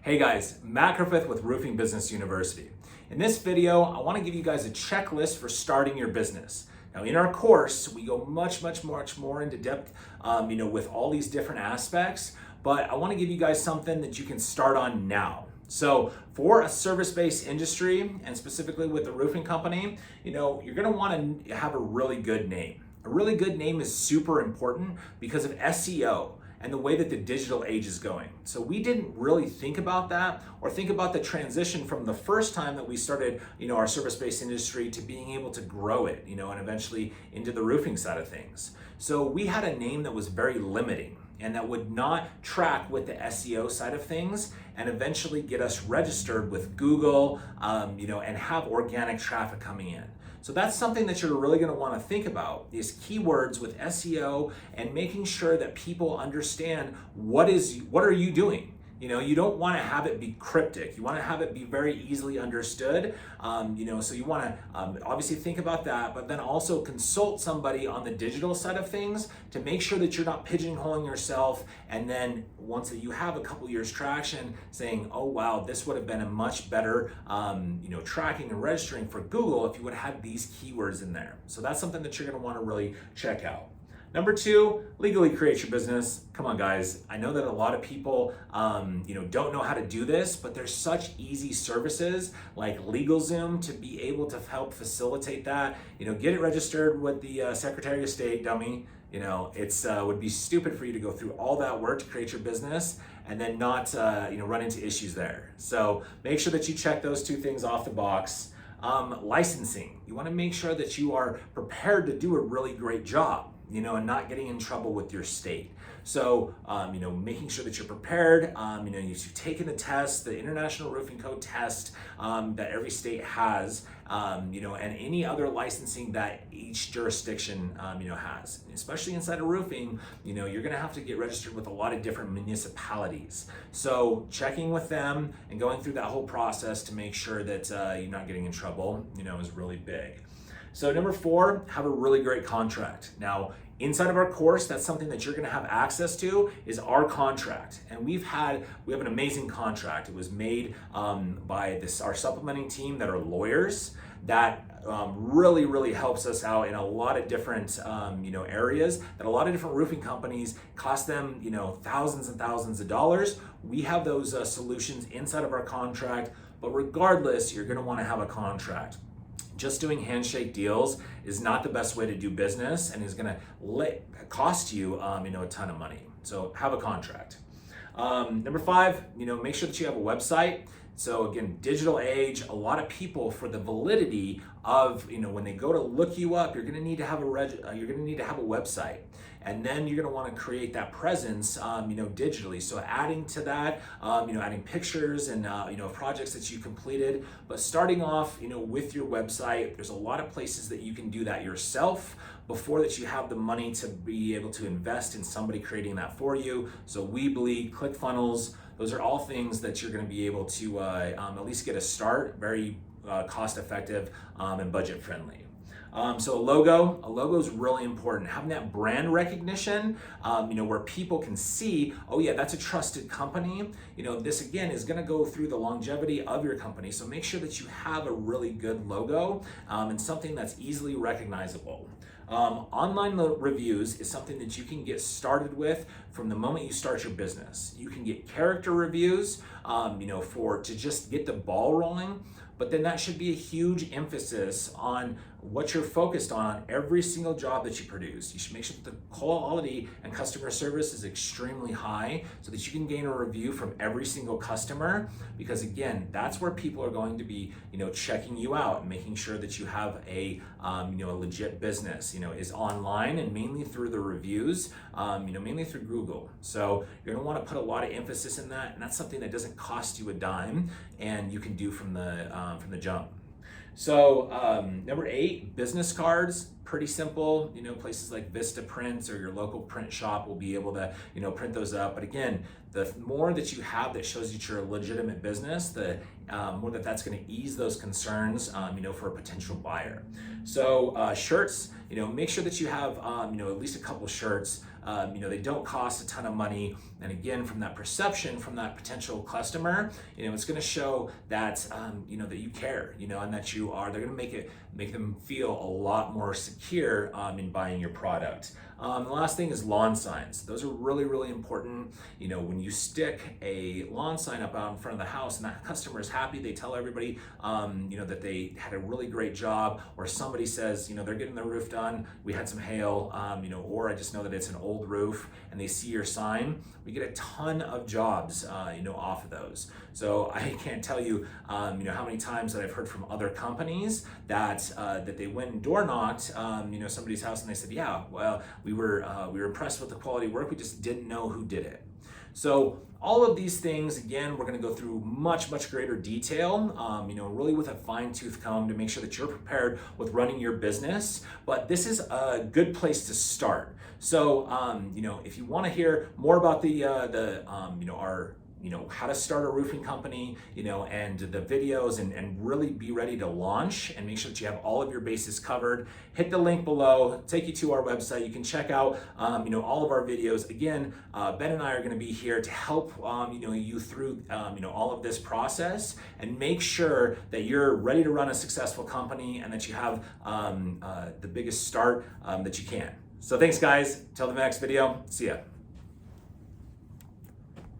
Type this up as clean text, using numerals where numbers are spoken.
Hey guys, Matt Griffith with Roofing Business University. In this video, I want to give you guys a checklist for starting your business. Now in our course, we go much more into depth with all these different aspects, but I want to give you guys something that you can start on now. So for a service-based industry, and specifically with the roofing company, you're going to want to have a really good name. A really good name is super important because of SEO and the way that the digital age is going. So we didn't really think about that or think about the transition from the first time that we started, our service-based industry to being able to grow it, and eventually into the roofing side of things. So we had a name that was very limiting and that would not track with the SEO side of things and eventually get us registered with Google, and have organic traffic coming in. So that's something that you're really going to want to think about, is keywords with SEO and making sure that people understand what are you doing. You don't want to have it be cryptic. You want to have it be very easily understood. So you want to obviously think about that, but then also consult somebody on the digital side of things to make sure that you're not pigeonholing yourself. And then once that you have a couple years traction, saying, oh wow, this would have been a much better, tracking and registering for Google if you would have had these keywords in there. So that's something that you're going to want to really check out. Number two, legally create your business. Come on, guys. I know that a lot of people, don't know how to do this, but there's such easy services like LegalZoom to be able to help facilitate that. Get it registered with the Secretary of State, dummy. It's would be stupid for you to go through all that work to create your business and then not, run into issues there. So make sure that you check those two things off the box. Licensing. You want to make sure that you are prepared to do a really great job. And not getting in trouble with your state. So, making sure that you're prepared, you've taken the test, the International Roofing Code test that every state has, and any other licensing that each jurisdiction, has. Especially inside of roofing, you're gonna have to get registered with a lot of different municipalities. So checking with them and going through that whole process to make sure that you're not getting in trouble, is really big. So number four, have a really great contract. Now, inside of our course, that's something that you're gonna have access to is our contract. And we have an amazing contract. It was made by our supplementing team that are lawyers that really helps us out in a lot of different areas that a lot of different roofing companies cost them thousands and thousands of dollars. We have those solutions inside of our contract, but regardless, you're gonna wanna have a contract. Just doing handshake deals is not the best way to do business and is going to cost you, a ton of money. So have a contract. Number five, make sure that you have a website. So again, digital age, a lot of people, for the validity of, when they go to look you up, you're going to need to have a website. And then you're going to want to create that presence, digitally. So adding to that, adding pictures and, projects that you completed. But starting off, with your website, there's a lot of places that you can do that yourself before that you have the money to be able to invest in somebody creating that for you. So Weebly, ClickFunnels, those are all things that you're going to be able to at least get a start, very cost effective and budget friendly. So a logo is really important. Having that brand recognition, where people can see, oh yeah, that's a trusted company. This again is gonna go through the longevity of your company. So make sure that you have a really good logo and something that's easily recognizable. Online reviews is something that you can get started with from the moment you start your business. You can get character reviews, to just get the ball rolling, but then that should be a huge emphasis on what you're focused on every single job that you produce. You should make sure that the quality and customer service is extremely high so that you can gain a review from every single customer, because again, that's where people are going to be, checking you out and making sure that you have a legit business, is online and mainly through the reviews, mainly through Google. So you're gonna wanna put a lot of emphasis in that, and that's something that doesn't cost you a dime and you can do from the jump. So number 8, business cards. Pretty simple. Places like Vista Prints or your local print shop will be able to print those up. But again, the more that you have that shows that you're a legitimate business, the more that's going to ease those concerns for a potential buyer. So shirts, make sure that you have at least a couple shirts they don't cost a ton of money. And again, from that perception from that potential customer, it's going to show that that you care, and that they're going to make them feel a lot more secure in buying your product. The last thing is lawn signs. Those are really, really important. When you stick a lawn sign up out in front of the house and that customer is happy, they tell everybody, that they had a really great job, or somebody says, they're getting their roof done, we had some hail, or I just know that it's an old roof, and they see your sign, we get a ton of jobs, off of those. So I can't tell you, how many times that I've heard from other companies that they went and door knocked, somebody's house, and they said, yeah, well, we were impressed with the quality work, we just didn't know who did it. So all of these things, again, we're going to go through much, much greater detail, really with a fine-tooth comb to make sure that you're prepared with running your business. But this is a good place to start. So, if you want to hear more about our how to start a roofing company, and the videos, and really be ready to launch and make sure that you have all of your bases covered, hit the link below, take you to our website. You can check out, all of our videos. Again, Ben and I are going to be here to help, you through, all of this process, and make sure that you're ready to run a successful company and that you have the biggest start that you can. So thanks, guys. Till the next video. See ya.